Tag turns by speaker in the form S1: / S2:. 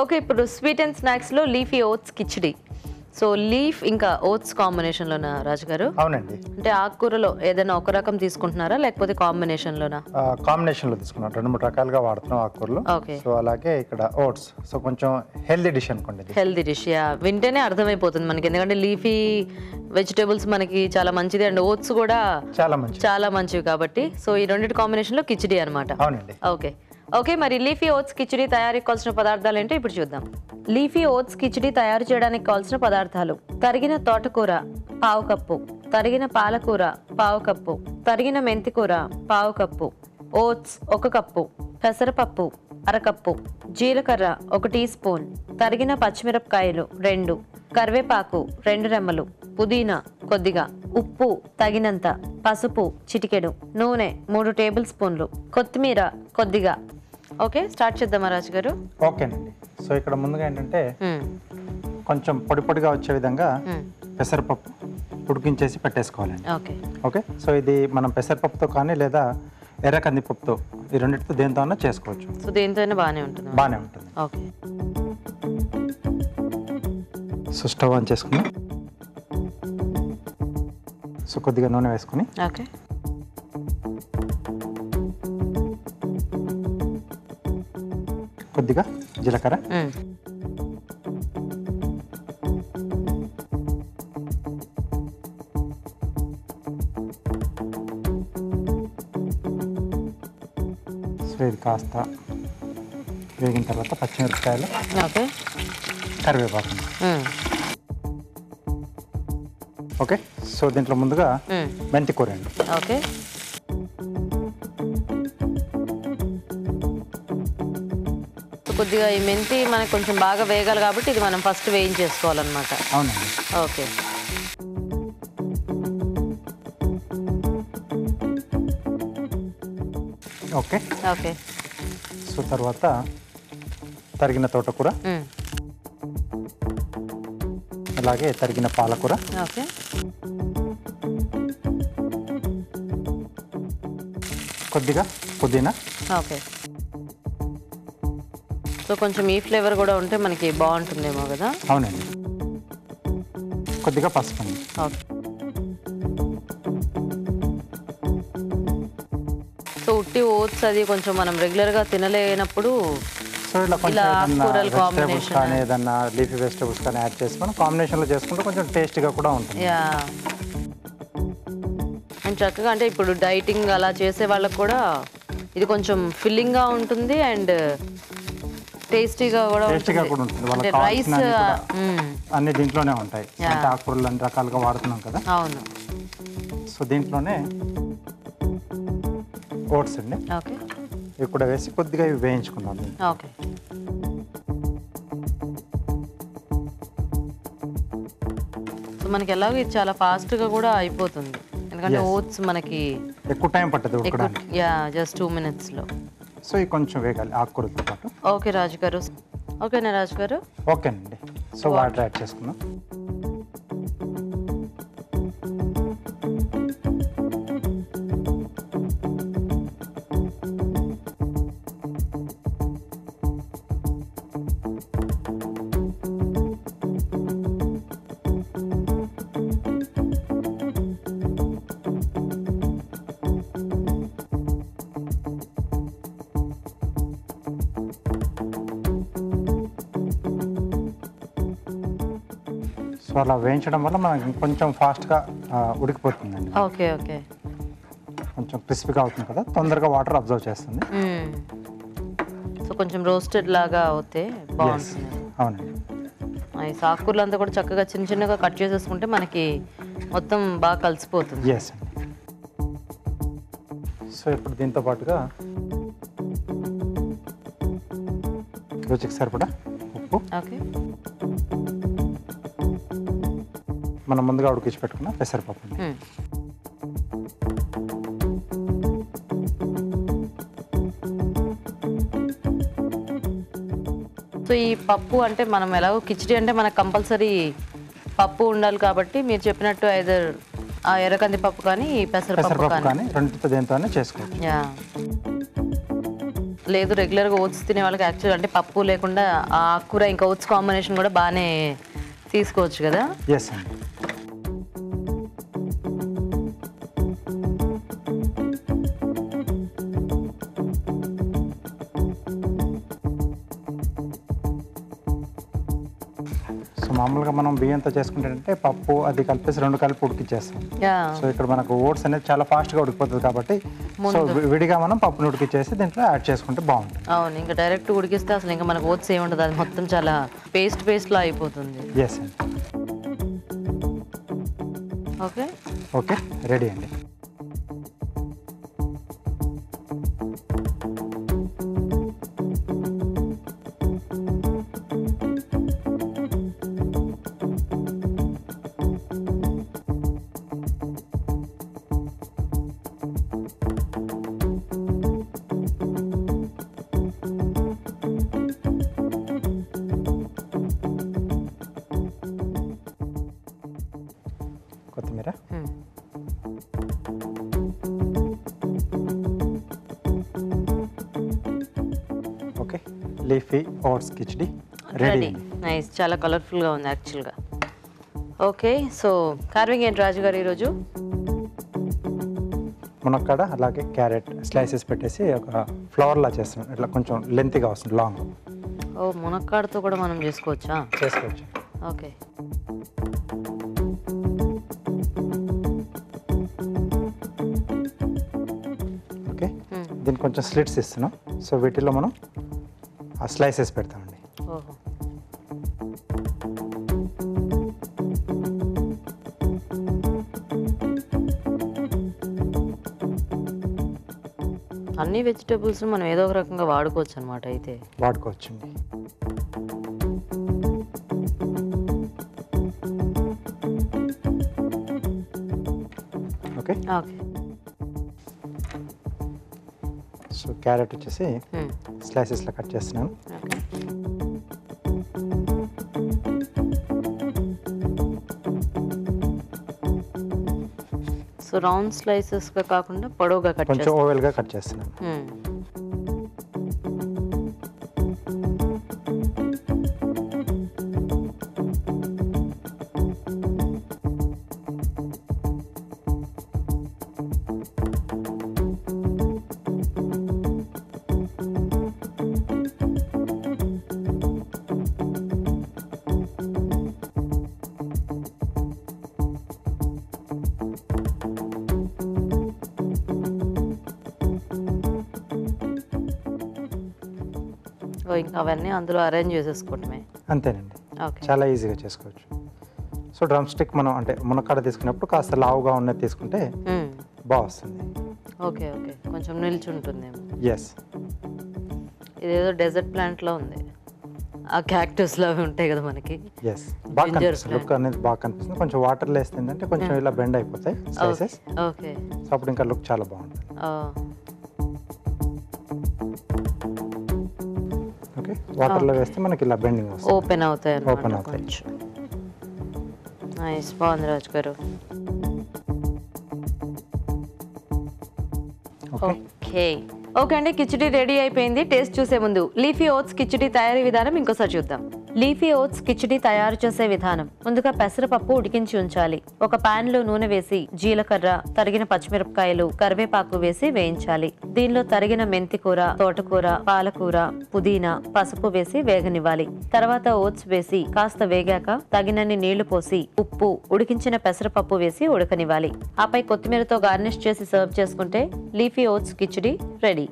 S1: Okay, ఇప్పుడు sweet and స్నాక్స్లో leafy oats khichdi. So leaf ఇంకా ఓట్స్ కాంబినేషన్లోనా రాజు గారు?
S2: అవునండి.
S1: అంటే ఆకుకూరలో ఏదైనా ఒక రకం తీసుకుంటున్నారా లేకపోతే కాంబినేషన్లోనా?
S2: కాంబినేషన్లో తీసుకున్నాం, 2-3 రకాలుగా వాడుతున్నాం ఆకుకూరలు.
S1: ఓకే.
S2: సో అలాగే ఇక్కడ ఓట్స్, సో కొంచెం హెల్దీ డిష్ అనుకోండి.
S1: హెల్దీ డిష్, యా, వింటేనే అర్థమైపోతుంది మనకి, ఎందుకంటే లీఫీ వెజిటేబుల్స్ మనకి చాలా మంచిది అండ్ ఓట్స్ కూడా చాలా మంచివి కాబట్టి. సో ఈ రెండింటి కాంబినేషన్లో కిచిడి అనమాట.
S2: అవునండి.
S1: ఓకే ఓకే, మరి లీఫీ ఓట్స్ కిచిడి తయారీకి కావాల్సిన పదార్థాలు ఏంటో ఇప్పుడు చూద్దాం. లీఫీ ఓట్స్ కిచిడి తయారు చేయడానికి కావాల్సిన పదార్థాలు: తరిగిన తోటకూర పావు కప్పు, తరిగిన పాలకూర పావు కప్పు, తరిగిన మెంతికూర పావు కప్పు, ఓట్స్ 1 కప్పు, పెసరపప్పు అరకప్పు, జీలకర్ర 1 టీ స్పూన్, తరిగిన పచ్చిమిరపకాయలు 2, కరివేపాకు 2 రెమ్మలు, పుదీనా కొద్దిగా, ఉప్పు తగినంత, పసుపు చిటికెడు, నూనె 3 టేబుల్ స్పూన్లు, కొత్తిమీర కొద్దిగా. ఓకే, స్టార్ట్ చేద్దామా రాజు గారు?
S2: ఓకేనండి. సో ఇక్కడ ముందుగా ఏంటంటే కొంచెం పొడి పొడిగా వచ్చే విధంగా పెసరపప్పు ఉడికించేసి పెట్టేసుకోవాలండి.
S1: ఓకే
S2: ఓకే, సో ఇది మనం పెసరపప్పుతో కానీ లేదా ఎర్ర కందిపప్పుతో, ఈ రెండింటితో దేంతో అన్నా చేసుకోవచ్చు.
S1: సో దేంతో అయినా బాగానే ఉంటుంది. ఓకే,
S2: సో స్టవ్ ఆన్ చేసుకుని, సో కొద్దిగా నూనె వేసుకుని,
S1: ఓకే,
S2: కొద్దిగా జీలకర్ర, సో ఇది కాస్త వేగిన తర్వాత పచ్చిమిరపకాయలు,
S1: ఓకే,
S2: కరివేపాకు. ఓకే, సో దీంట్లో ముందుగా మెంతి కూర అండి.
S1: ఓకే, కొద్దిగా ఈ మెంతి మనకు కొంచెం బాగా వేగాలి కాబట్టి ఇది మనం ఫస్ట్ వేయించేసుకోవాలన్నమాట.
S2: అవునండి.
S1: ఓకే,
S2: ఓకే
S1: ఓకే,
S2: సో తర్వాత తరిగిన తోటకూర, అలాగే తరిగిన పాలకూర,
S1: ఓకే,
S2: కొద్దిగా పుదీనా.
S1: ఓకే, సో కొంచెం ఈ ఫ్లేవర్ కూడా ఉంటే మనకి బాగుంటుందేమో కదా.
S2: అవునండి. కొద్దిగా పసుపు అండి.
S1: ఓకే, సో ఉట్టి ఓట్స్ అది కొంచెం మనం రెగ్యులర్గా తినలేనప్పుడు
S2: సో ఇలా కొంచెం వెజిటేబుల్స్ కానీ ఏదన్నా లీఫీ వెజిటేబుల్స్ కానీ యాడ్ చేసి మనం కాంబినేషన్లో చేసుకుంటే కొంచెం టేస్టీగా కూడా ఉంటుంది.
S1: యా, అండ్ చక్కగా అంటే ఇప్పుడు డైటింగ్ అలా చేసే వాళ్ళకి కూడా ఇది కొంచెం ఫిల్లింగ్గా ఉంటుంది అండ్ టేస్టీగా కూడా
S2: ఉంటుంది. వాళ్ళకి
S1: రైస్
S2: అన్ని దీంట్లోనే ఉంటాయి. అంటే ఆకుకూరలు అన్ని రకాలుగా వాడుతున్నాం కదా.
S1: అవును.
S2: సో దీంట్లోనే ఓట్స్ అండి.
S1: ఓకే,
S2: ఇవి కూడా వేసి కొద్దిగా ఇవి వేయించుకుందాం.
S1: ఓకే, సో మనకి ఎలాగో ఇది చాలా ఫాస్ట్గా కూడా అయిపోతుంది, ఎందుకంటే ఓట్స్ మనకి
S2: ఎక్కువ టైం పట్టదు ఉడకడానికి.
S1: Yeah, just 2 minutesలో.
S2: సో ఇది కొంచెం వేగాలి ఆకుకూరతో పాటు.
S1: ఓకే రాజు గారు. ఓకేనా రాజు గారు?
S2: ఓకేనండి. సో వాటర్ యాడ్ చేసుకుందాం. సో అలా వేయించడం వల్ల మనకి కొంచెం ఫాస్ట్గా ఉడికిపోతుందండి.
S1: ఓకే, ఓకే,
S2: కొంచెం క్రిస్పీగా అవుతుంది కదా, తొందరగా వాటర్ అబ్జర్వ్ చేస్తుంది.
S1: సో కొంచెం రోస్టెడ్ లాగా అవుతే బాగుంటుంది.
S2: అవునండి.
S1: ఈ ఆకుకూరలు అంతా కూడా చక్కగా చిన్న చిన్నగా కట్ చేసేసుకుంటే మనకి మొత్తం బాగా కలిసిపోతుంది.
S2: ఎస్ అండి. సో ఇప్పుడు దీంతో పాటుగా రుచికి సరిపడా ఉప్పు,
S1: ఓకే,
S2: మనం ముందుగా ఉడికించి పెట్టుకున్న పెసరపప్పు.
S1: సో ఈ పప్పు అంటే మనం ఎలాగో కిచిడి అంటే మనకు కంపల్సరీ పప్పు ఉండాలి కాబట్టి మీరు చెప్పినట్టు ఐదర్ ఆ ఎర్రకంది పప్పు కానీ పెసరపప్పు కానీ
S2: రెండితో దేంతోనే చేసుకోవచ్చు.
S1: యా. లేదు రెగ్యులర్గా ఓట్స్ తినే వాళ్ళకి యాక్చువల్ అంటే పప్పు లేకుండా ఆ ఆకుకూర ఇంకా ఓట్స్ కాంబినేషన్ కూడా బాగానే తీసుకోవచ్చు కదా.
S2: ఎస్ అండి. సో మామూలుగా మనం బియ్యంతో చేసుకుంటే పప్పు అది కలిపేసి 2 కలిపి ఉడికిచ్చేస్తాం. సో ఇక్కడ మనకు ఓట్స్ అనేది చాలా ఫాస్ట్గా ఉడికిపోతుంది కాబట్టి సో విడిగా మనం పప్పును ఉడికిచ్చేసి దీంట్లో యాడ్ చేసుకుంటే బాగుంటుంది.
S1: అవును, ఇంకా డైరెక్ట్ ఉడికిస్తే అసలు ఇంకా మనకు ఓట్స్ ఏముంటుంది, అది మొత్తం చాలా పేస్ట్లా అయిపోతుంది.
S2: ఎస్ అండి.
S1: ఓకే
S2: ఓకే, రెడీ అండి. కొత్తిమీర, okay, leafy oats khichdi ready.
S1: Nice, చాలా కలర్ఫుల్గా ఉంది యాక్చువల్గా. ఓకే, సో కార్వింగ్ ఏంటి రాజు గారు ఈరోజు?
S2: మునక్కాడ అలాగే క్యారెట్ స్లైసెస్ పెట్టేసి ఒక ఫ్లవర్లా చేస్తున్నాం. ఇట్లా కొంచెం లెంత్గా వస్తుంది, లాంగ్.
S1: ఓ, మునక్కాడతో కూడా మనం చేసుకోవచ్చా?
S2: చేసుకోవచ్చు.
S1: ఓకే,
S2: ఓకే, దీనికి కొంచెం స్లిట్స్ ఇస్తున్నాం. సో వీటిలో మనం ఆ స్లైసెస్ పెడతామండి.
S1: ఓహో, అన్ని వెజిటేబుల్స్ మనం ఏదో ఒక రకంగా వాడుకోవచ్చు అనమాట. అయితే
S2: వాడుకోవచ్చండి. ఓకే
S1: ఓకే,
S2: సో క్యారెట్ వచ్చేసి స్లైసెస్లో కట్ చేస్తున్నాను.
S1: ఓకే. సో రౌండ్ స్లైసెస్గా కాకుండా పొడవుగా కట్
S2: కొంచెం ఓవెల్గా కట్ చేస్తున్నాను.
S1: ఇంకా అవన్నీ అందులో అరేంజ్ చేసేసుకోవటమే.
S2: అంతేనండి,
S1: ఓకే,
S2: చాలా ఈజీగా చేసుకోవచ్చు. సో డ్రమ్ స్టిక్ మనం అంటే మునక్కాడ తీసుకున్నప్పుడు కాస్త లావుగా ఉన్నది తీసుకుంటే బాగా వస్తుంది.
S1: ఓకే ఓకే, కొంచెం నిల్చుంటుందేమో.
S2: ఎస్,
S1: ఇదేదో డెజర్ట్ ప్లాంట్లో ఉంది. ఆ క్యాక్టస్లో అవి ఉంటాయి కదా మనకి.
S2: ఎస్, బాగా కనిపిస్తుంది. లుక్ అనేది బాగా కనిపిస్తుంది. కొంచెం వాటర్లో వేస్తే ఏంటంటే కొంచెం ఇలా బెండ్ అయిపోతాయి స్లైసెస్.
S1: ఓకే,
S2: సో అప్పుడు ఇంకా లుక్ చాలా బాగుంటుంది. ఓకే, వాటర్లో వేస్తే మనకి ఇలా బెండింగ్ వస్తుంది,
S1: ఓపెన్ అవుతాయి.
S2: ఓపెన్ అవుతాయి.
S1: నైస్, బాగుంది రాజు గారు. ఓకే ఓకే అండి, కిచిడి రెడీ అయిపోయింది. టేస్ట్ చూసే ముందు లీఫీ ఓట్స్ కిచిడి తయారీ విధానం ఇంకోసారి చూద్దాం. లీఫీ ఓట్స్ కిచిడి తయారు చేసే విధానం: ముందుగా పెసరపప్పు ఉడికించి ఉంచాలి. ఒక పాన్ లో నూనె వేసి జీలకర్ర, తరిగిన పచ్చిమిరపకాయలు, కరివేపాకు వేసి వేయించాలి. దీనిలో తరిగిన మెంతి కూర, తోటకూర, పాలకూర, పుదీనా, పసుపు వేసి వేగనివ్వాలి. తర్వాత ఓట్స్ వేసి కాస్త వేగాక తగినన్ని నీళ్లు పోసి ఉప్పు, ఉడికించిన పెసరపప్పు వేసి ఉడకనివ్వాలి. ఆపై కొత్తిమీరతో గార్నిష్ చేసి సర్వ్ చేసుకుంటే లీఫీ ఓట్స్ కిచిడి రెడీ.